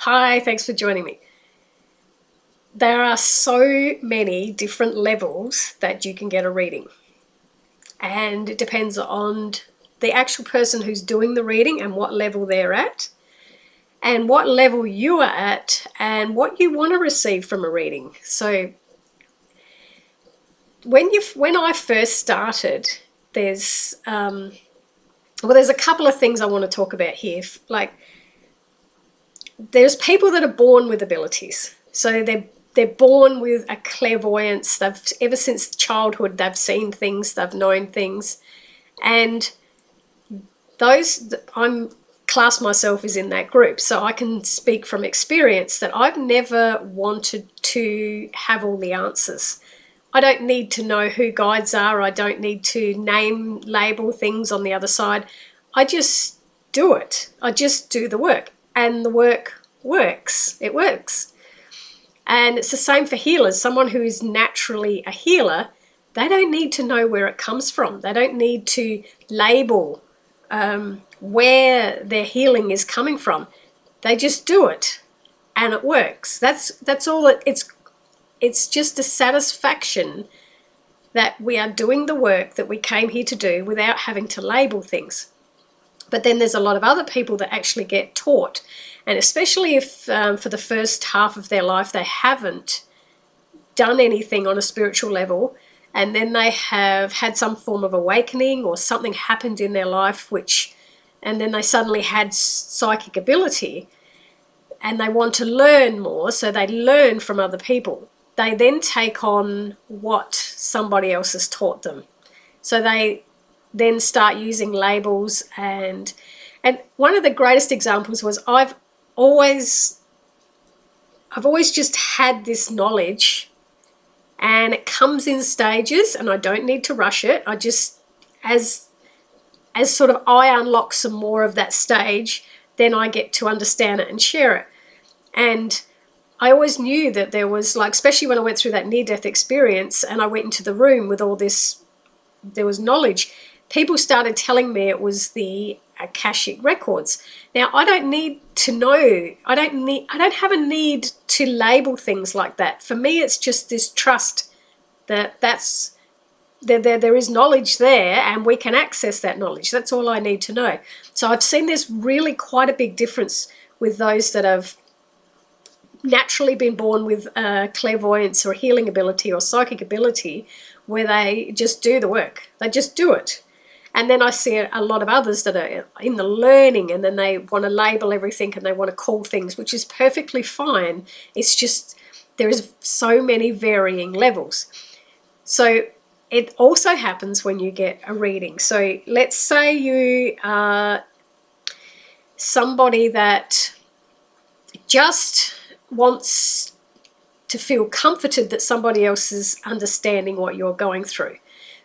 Hi, thanks for joining me. There are so many different levels that you can get a reading, and it depends on the actual person who's doing the reading and what level they're at, and what level you are at, and what you want to receive from a reading. So when I first started, there's a couple of things I want to talk about here. Like, there's people that are born with abilities, so they're born with a clairvoyance. They've, ever since childhood, they've seen things, they've known things, and those, I'm class myself as in that group, so I can speak from experience that I've never wanted to have all the answers. I don't need to know who guides are. I don't need to label things on the other side. I just do it. I just do the work, and the work works. It works. And it's the same for healers. Someone who is naturally a healer, they don't need to know where it comes from. They don't need to label where their healing is coming from. They just do it, and it works. That's all. It's just a satisfaction that we are doing the work that we came here to do without having to label things. But then there's a lot of other people that actually get taught, and especially if for the first half of their life they haven't done anything on a spiritual level, and then they have had some form of awakening or something happened in their life and then they suddenly had psychic ability, and they want to learn more, so they learn from other people. They then take on what somebody else has taught them. So they then start using labels, and one of the greatest examples was I've always just had this knowledge, and it comes in stages, and I don't need to rush it. I just, as sort of I unlock some more of that stage, then I get to understand it and share it. And I always knew that there was, like, especially when I went through that near-death experience and I went into the room with all this, there was knowledge. People started telling me it was the Akashic records. Now, I don't need to know. I don't have a need to label things like that. For me, it's just this trust that there is knowledge there, and we can access that knowledge. That's all I need to know. So I've seen there's really quite a big difference with those that have naturally been born with clairvoyance or healing ability or psychic ability, where they just do the work. They just do it. And then I see a lot of others that are in the learning, and then they want to label everything and they want to call things, which is perfectly fine. It's just there is so many varying levels. So it also happens when you get a reading. So let's say you are somebody that just wants to feel comforted that somebody else is understanding what you're going through.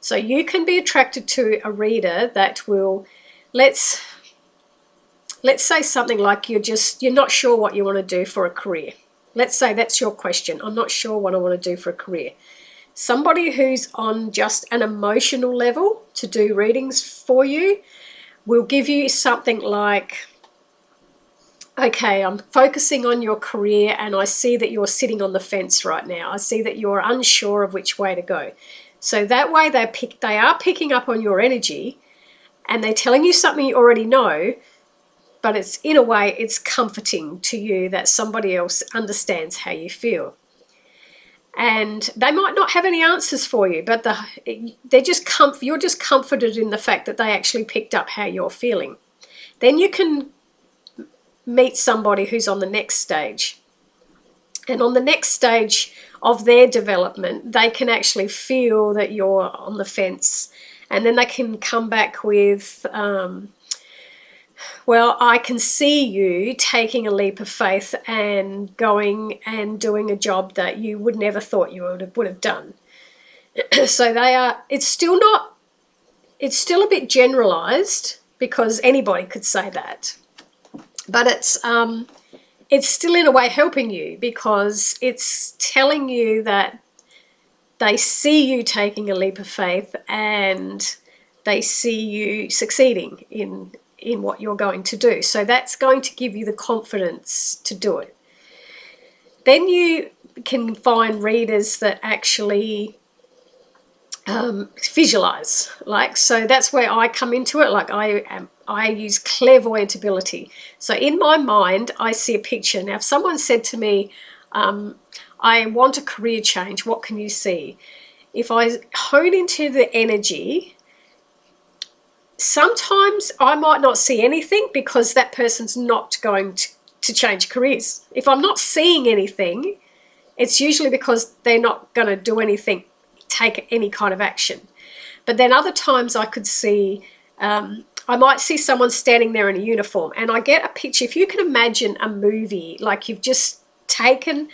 So you can be attracted to a reader that will, let's say something like you're not sure what you want to do for a career. Let's say that's your question. I'm not sure what I want to do for a career. Somebody who's on just an emotional level to do readings for you will give you something like, okay, I'm focusing on your career, and I see that you're sitting on the fence right now. I see that you're unsure of which way to go. So that way they are picking up on your energy, and they're telling you something you already know, but it's, in a way, it's comforting to you that somebody else understands how you feel. And they might not have any answers for you, but you're just comforted in the fact that they actually picked up how you're feeling. Then you can meet somebody who's on the next stage. And on the next stage of their development, they can actually feel that you're on the fence. And then they can come back with, well, I can see you taking a leap of faith and going and doing a job that you would never thought you would have done. So it's still a bit generalized, because anybody could say that. But it's still in a way helping you, because it's telling you that they see you taking a leap of faith, and they see you succeeding in in what you're going to do. So that's going to give you the confidence to do it. Then you can find readers that actually visualize. So that's where I come into it. I use clairvoyant ability. So in my mind, I see a picture. Now, if someone said to me, I want a career change, what can you see? If I hone into the energy, sometimes I might not see anything because that person's not going to change careers. If I'm not seeing anything, it's usually because they're not going to do anything, take any kind of action. But then other times I could see, I might see someone standing there in a uniform, and I get a picture. If you can imagine a movie, like you've just taken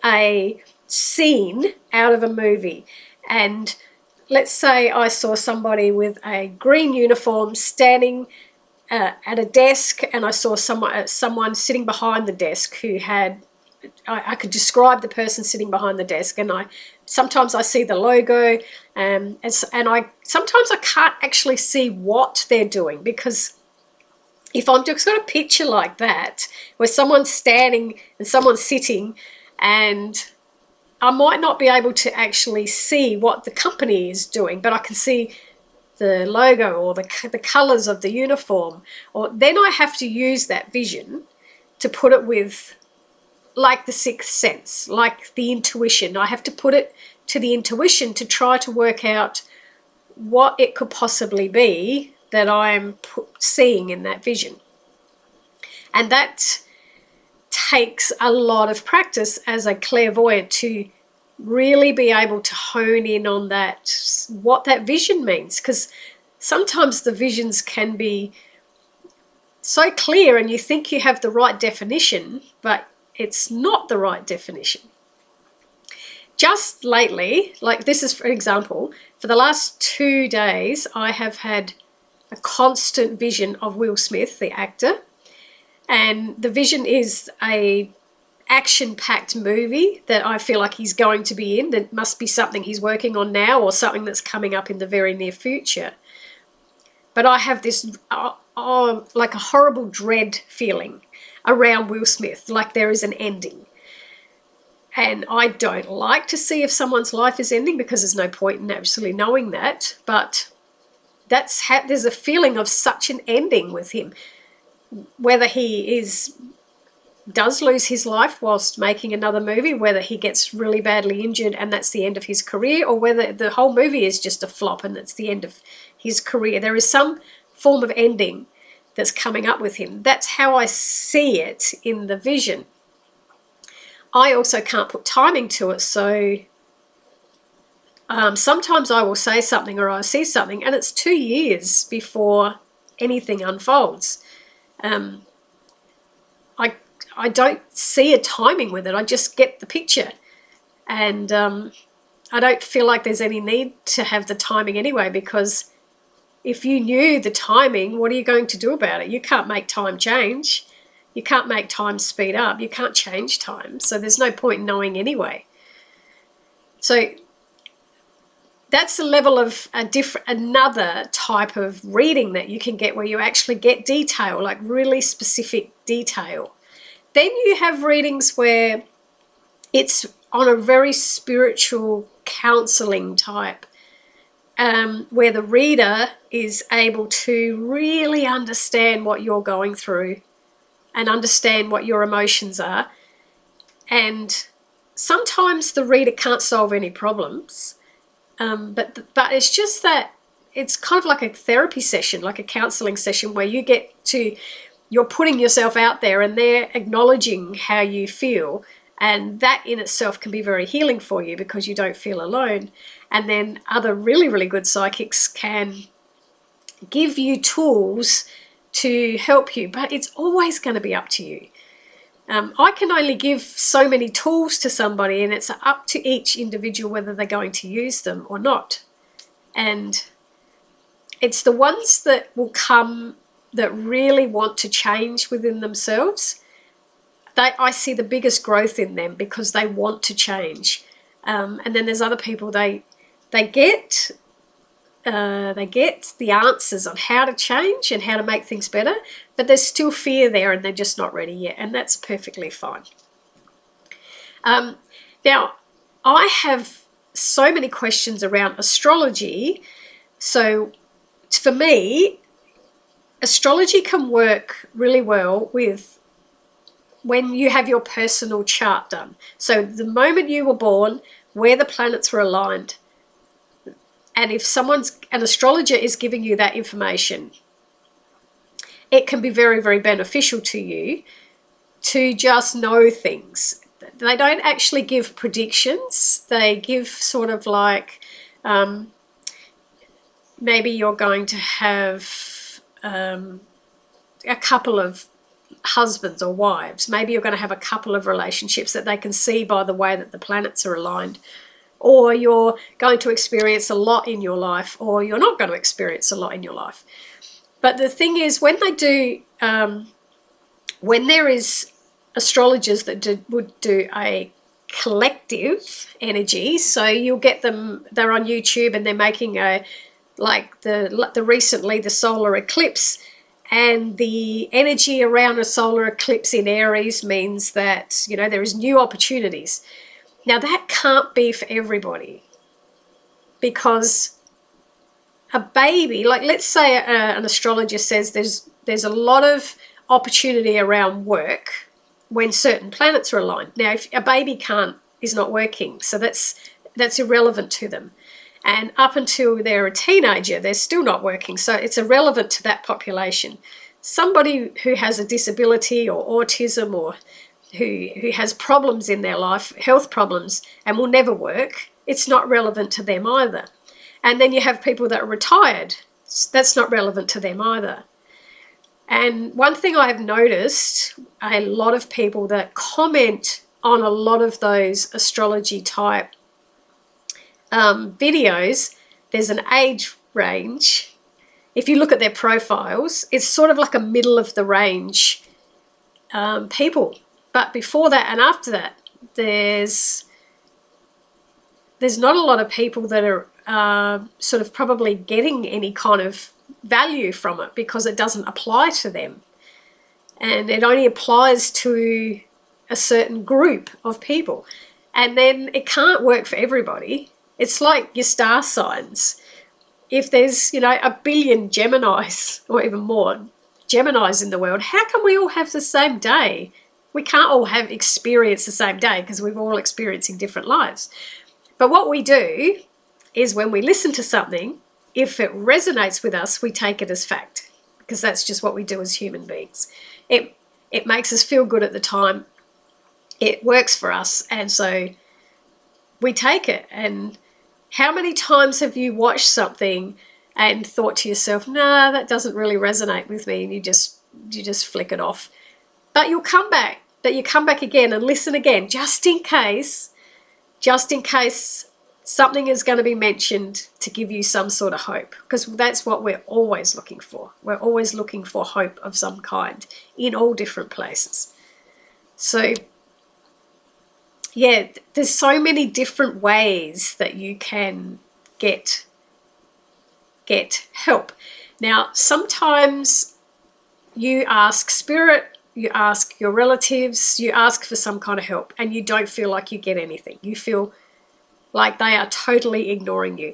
a scene out of a movie, and let's say I saw somebody with a green uniform standing at a desk, and I saw someone sitting behind the desk who had, I could describe the person sitting behind the desk, and sometimes I see the logo, and sometimes I can't actually see what they're doing, because if I'm just got a picture like that where someone's standing and someone's sitting, and I might not be able to actually see what the company is doing, but I can see the logo or the colors of the uniform, or then I have to use that vision to put it with, like the sixth sense, like the intuition. I have to put it to the intuition to try to work out what it could possibly be that I'm seeing in that vision. And that takes a lot of practice as a clairvoyant to really be able to hone in on that, what that vision means, because sometimes the visions can be so clear and you think you have the right definition, but it's not the right definition. Just lately, like this is for example, for the last 2 days, I have had a constant vision of Will Smith, the actor, and the vision is a action-packed movie that I feel like he's going to be in. That must be something he's working on now, or something that's coming up in the very near future. But I have this like a horrible dread feeling around Will Smith, like there is an ending. And I don't like to see if someone's life is ending, because there's no point in absolutely knowing that. But there's a feeling of such an ending with him, whether he does lose his life whilst making another movie, whether he gets really badly injured and that's the end of his career, or whether the whole movie is just a flop and it's the end of his career. There is some form of ending that's coming up with him. That's how I see it in the vision. I also can't put timing to it, so sometimes I will say something or I'll see something and it's 2 years before anything unfolds. I don't see a timing with it. I just get the picture, and I don't feel like there's any need to have the timing anyway, because if you knew the timing, what are you going to do about it? You can't make time change. You can't make time speed up. You can't change time. So there's no point in knowing anyway. So that's a level of another type of reading that you can get, where you actually get detail, like really specific detail. Then you have readings where it's on a very spiritual counseling type, where the reader is able to really understand what you're going through and understand what your emotions are. And sometimes the reader can't solve any problems, but it's just that it's kind of like a therapy session, like a counseling session, where you're putting yourself out there and they're acknowledging how you feel, and that in itself can be very healing for you because you don't feel alone. And then other really, really good psychics can give you tools to help you, but it's always going to be up to you. I can only give so many tools to somebody, and it's up to each individual whether they're going to use them or not. And it's the ones that will come that really want to change within themselves. I see the biggest growth in them because they want to change. And then there's other people, they get they get the answers on how to change and how to make things better, but there's still fear there and they're just not ready yet, and that's perfectly fine. Now, I have so many questions around astrology. So for me, astrology can work really well with when you have your personal chart done. So the moment you were born, where the planets were aligned, and if an astrologer is giving you that information, it can be very, very beneficial to you to just know things. They don't actually give predictions. They give sort of like, maybe you're going to have a couple of husbands or wives. Maybe you're going to have a couple of relationships that they can see by the way that the planets are aligned. Or you're going to experience a lot in your life, or you're not going to experience a lot in your life. But the thing is, when they do, when there is astrologers that would do a collective energy, so you'll get them, they're on YouTube and they're making recently the solar eclipse, and the energy around a solar eclipse in Aries means that, there is new opportunities. Now, that can't be for everybody, because a baby, like let's say an astrologer says there's a lot of opportunity around work when certain planets are aligned. Now, if a baby is not working, so that's irrelevant to them. And up until they're a teenager, they're still not working, so it's irrelevant to that population. Somebody who has a disability or autism, or who has problems in their life, health problems, and will never work, it's not relevant to them either. And then you have people that are retired. That's not relevant to them either. And one thing I have noticed, a lot of people that comment on a lot of those astrology type videos, there's an age range. If you look at their profiles, it's sort of like a middle of the range people. But before that and after that, there's not a lot of people that are sort of probably getting any kind of value from it, because it doesn't apply to them. And it only applies to a certain group of people. And then it can't work for everybody. It's like your star signs. If there's, a billion Geminis, or even more Geminis in the world, how can we all have the same day? We can't all experience the same day, because we're all experiencing different lives. But what we do is, when we listen to something, if it resonates with us, we take it as fact, because that's just what we do as human beings. It makes us feel good at the time. It works for us, and so we take it. And how many times have you watched something and thought to yourself, nah, that doesn't really resonate with me, and you just flick it off? But you'll come back, again and listen again, just in case something is going to be mentioned to give you some sort of hope, because that's what we're always looking for. We're always looking for hope of some kind in all different places. So, yeah, there's so many different ways that you can get help. Now, sometimes you ask spirit, you ask your relatives, you ask for some kind of help, and you don't feel like you get anything. You feel like they are totally ignoring you.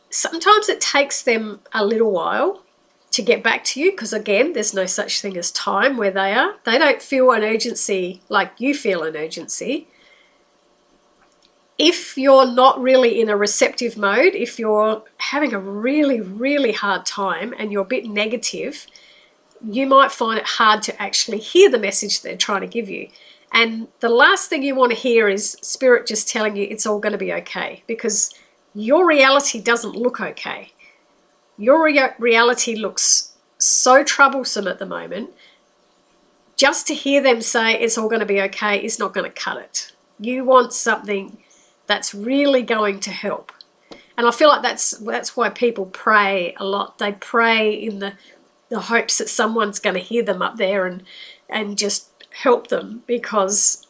Sometimes it takes them a little while to get back to you, because again, there's no such thing as time where they are. They don't feel an urgency like you feel an urgency. If you're not really in a receptive mode, if you're having a really, really hard time and you're a bit negative, you might find it hard to actually hear the message they're trying to give you. And the last thing you want to hear is spirit just telling you it's all going to be okay, because your reality doesn't look okay. Your reality looks so troublesome at the moment. Just to hear them say it's all going to be okay is not going to cut it. You want something that's really going to help. And I feel like that's why people pray a lot. They pray in the hopes that someone's going to hear them up there and just help them, because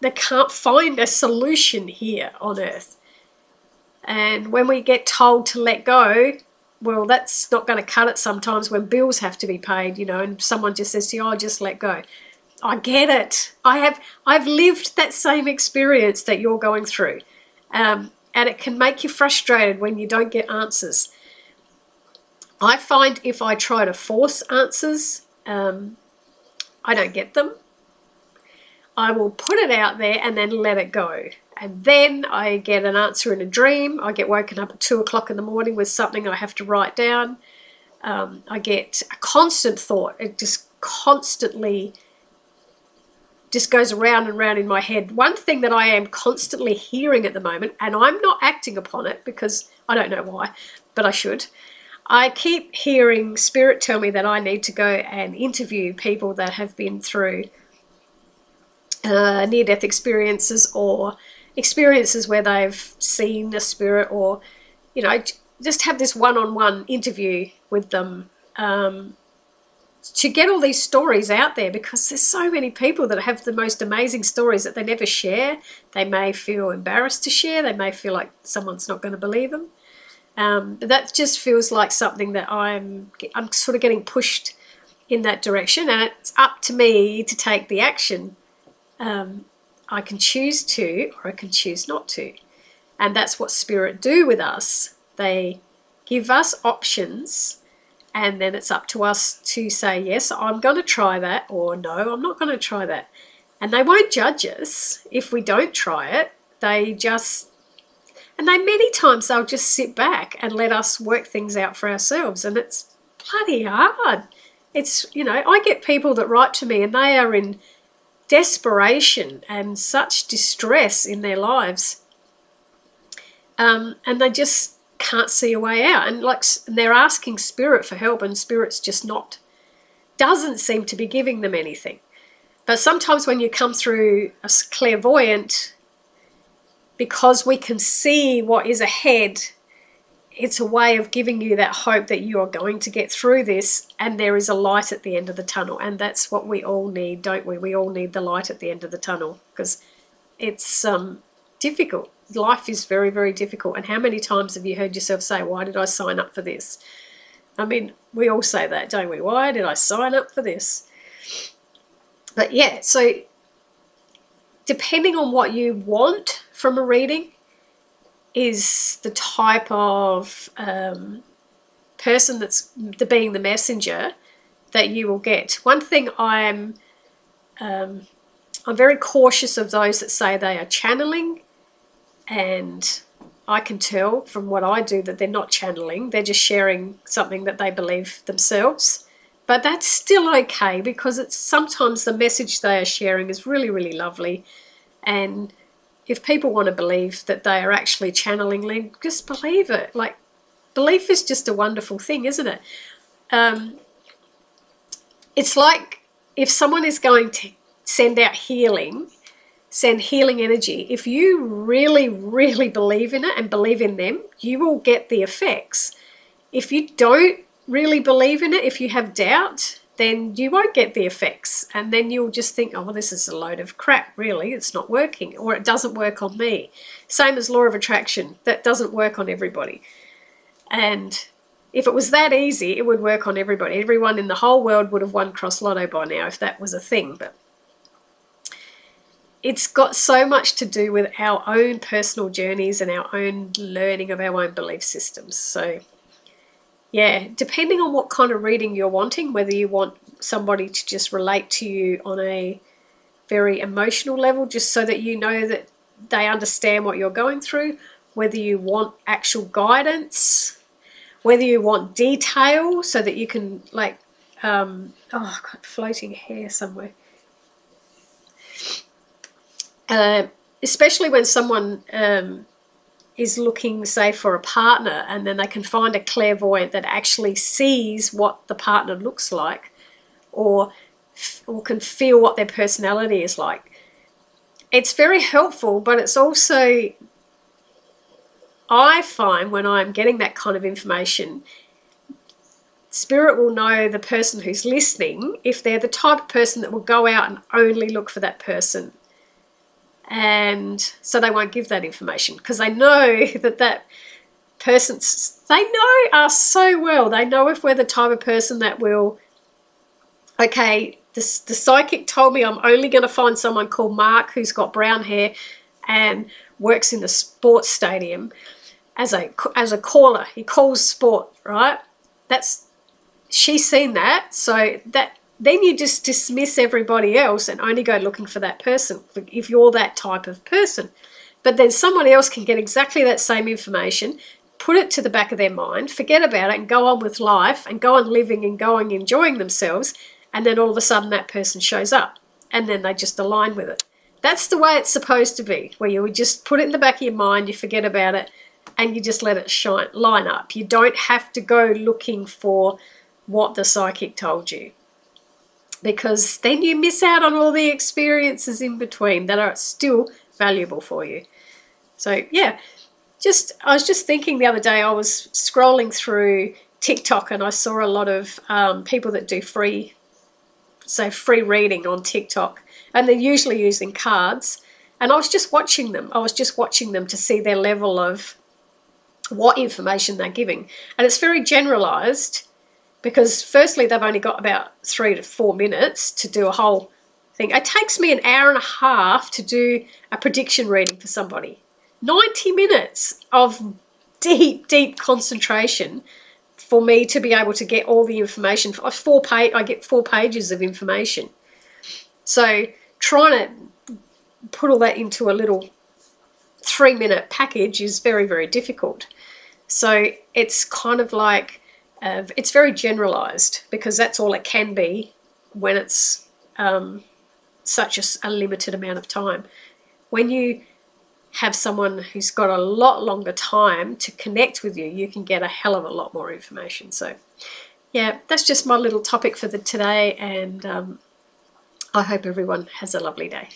they can't find a solution here on earth. And when we get told to let go, well, that's not going to cut it sometimes when bills have to be paid, and someone just says to you, oh, just let go. I get it. I've lived that same experience that you're going through. And it can make you frustrated when you don't get answers. I find if I try to force answers, I don't get them. I will put it out there and then let it go. And then I get an answer in a dream. I get woken up at 2 o'clock in the morning with something I have to write down. I get a constant thought. It just constantly just goes around and round in my head. One thing that I am constantly hearing at the moment, and I'm not acting upon it because I don't know why, but I should. I keep hearing Spirit tell me that I need to go and interview people that have been through near-death experiences or experiences where they've seen a spirit, or, just have this one-on-one interview with them to get all these stories out there, because there's so many people that have the most amazing stories that they never share. They may feel embarrassed to share. They may feel like someone's not going to believe them. But that just feels like something that I'm sort of getting pushed in that direction, and it's up to me to take the action. I can choose to, or I can choose not to. And that's what Spirit do with us. They give us options, and then it's up to us to say, yes, I'm going to try that, or no, I'm not going to try that. And they won't judge us if we don't try it. And many times they'll just sit back and let us work things out for ourselves. And it's bloody hard. I get people that write to me and they are in desperation and such distress in their lives. And they just can't see a way out. And they're asking Spirit for help, and Spirit's just doesn't seem to be giving them anything. But sometimes when you come through a clairvoyant, because we can see what is ahead, it's a way of giving you that hope that you are going to get through this, and there is a light at the end of the tunnel. And that's what we all need, don't we? We all need the light at the end of the tunnel, because it's difficult. Life is very, very difficult. And how many times have you heard yourself say, why did I sign up for this? I mean, we all say that, don't we? Why did I sign up for this? But yeah, so depending on what you want from a reading is the type of person that's being the messenger that you will get. One thing I'm very cautious of those that say they are channeling, and I can tell from what I do that they're not channeling. They're just sharing something that they believe themselves. But that's still okay, because it's sometimes the message they are sharing is really, really lovely. And if people want to believe that they are actually channeling, just believe it. Like, belief is just a wonderful thing, isn't it? It's like if someone is going to send healing energy, if you really, really believe in it and believe in them, you will get the effects. If you don't really believe in it, if you have doubt, then you won't get the effects. And then you'll just think, oh, well, this is a load of crap, really. It's not working, or it doesn't work on me. Same as law of attraction. That doesn't work on everybody. And if it was that easy, it would work on everybody. Everyone in the whole world would have won Cross Lotto by now if that was a thing. But it's got so much to do with our own personal journeys and our own learning of our own belief systems. So yeah, depending on what kind of reading you're wanting, whether you want somebody to just relate to you on a very emotional level, just so that you know that they understand what you're going through, whether you want actual guidance, whether you want detail so that you can, like, oh, I've got floating hair somewhere. Especially when someone is looking, say, for a partner, and then they can find a clairvoyant that actually sees what the partner looks like, or can feel what their personality is like. It's very helpful, but it's also, I find when I'm getting that kind of information, Spirit will know the person who's listening if they're the type of person that will go out and only look for that person. And so they won't give that information because they know that person, they know us so well. They know if we're the type of person that will, okay, the psychic told me I'm only going to find someone called Mark who's got brown hair and works in the sports stadium as a caller. He calls sport, right? She's seen that, so that then you just dismiss everybody else and only go looking for that person if you're that type of person. But then someone else can get exactly that same information, put it to the back of their mind, forget about it and go on with life and go on living and going, enjoying themselves. And then all of a sudden that person shows up and then they just align with it. That's the way it's supposed to be, where you would just put it in the back of your mind, you forget about it, and you just let it line up. You don't have to go looking for what the psychic told you, because then you miss out on all the experiences in between that are still valuable for you. So yeah, I was just thinking the other day, I was scrolling through TikTok and I saw a lot of people that do free reading on TikTok, and they're usually using cards, and I was just watching them to see their level of what information they're giving. And it's very generalized, because firstly they've only got about 3 to 4 minutes to do a whole thing. It takes me an hour and a half to do a prediction reading for somebody. 90 minutes of deep concentration for me to be able to get all the information. I get 4 pages of information. So trying to put all that into a little 3-minute package is very, very difficult. So it's kind of like, it's very generalized, because that's all it can be when it's such a limited amount of time. When you have someone who's got a lot longer time to connect with you, you can get a hell of a lot more information. So yeah, that's just my little topic for today, and I hope everyone has a lovely day.